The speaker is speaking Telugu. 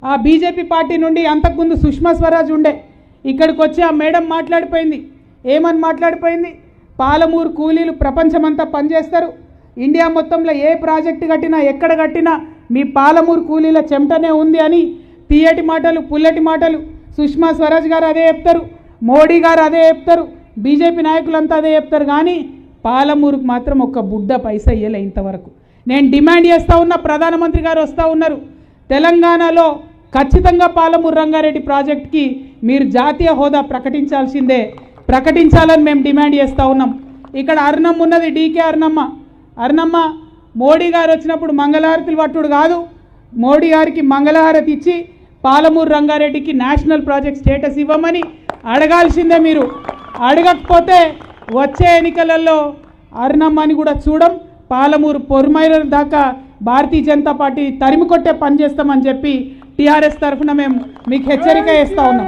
ఆ బీజేపీ పార్టీ నుండి అంతకుముందు సుష్మా స్వరాజ్ ఉండే ఇక్కడికి వచ్చి ఆ మేడం మాట్లాడిపోయింది. ఏమని మాట్లాడిపోయింది? పాలమూరు కూలీలు ప్రపంచమంతా పనిచేస్తారు, ఇండియా మొత్తంలో ఏ ప్రాజెక్టు కట్టినా ఎక్కడ కట్టినా మీ పాలమూరు కూలీల చెమటనే ఉంది అని తీయటి మాటలు పుల్లటి మాటలు. సుష్మా స్వరాజ్ గారు అదే చెప్తారు, మోడీ గారు అదే చెప్తారు, బీజేపీ నాయకులంతా అదే చెప్తారు. కానీ పాలమూరుకు మాత్రం ఒక్క బుడ్డ పైసా ఇయ్యలే ఇంతవరకు. నేను డిమాండ్ చేస్తూ ఉన్నా, ప్రధానమంత్రి గారు వస్తూ ఉన్నారు, తెలంగాణలో ఖచ్చితంగా పాలమూరు రంగారెడ్డి ప్రాజెక్ట్కి మీరు జాతీయ హోదా ప్రకటించాల్సిందే, ప్రకటించాలని మేము డిమాండ్ చేస్తూ ఉన్నాం. ఇక్కడ అర్ణమ్మ ఉన్నది, డీకే అర్ణమ్మ మోడీ గారు వచ్చినప్పుడు మంగళహారతులు పట్టుడు కాదు, మోడీ గారికి మంగళహారతి ఇచ్చి పాలమూరు రంగారెడ్డికి నేషనల్ ప్రాజెక్ట్ స్టేటస్ ఇవ్వమని అడగాల్సిందే. మీరు అడగకపోతే వచ్చే ఎన్నికలలో అర్ణమ్మని కూడా చూడం, పాలమూరు పొరుమైల దాకా భారతీయ జనతా పార్టీ తరిమి కొట్టే పని చేస్తామని చెప్పి టీఆర్ఎస్ తరఫున మేము మీకు హెచ్చరిక చేస్తూ ఉన్నాం.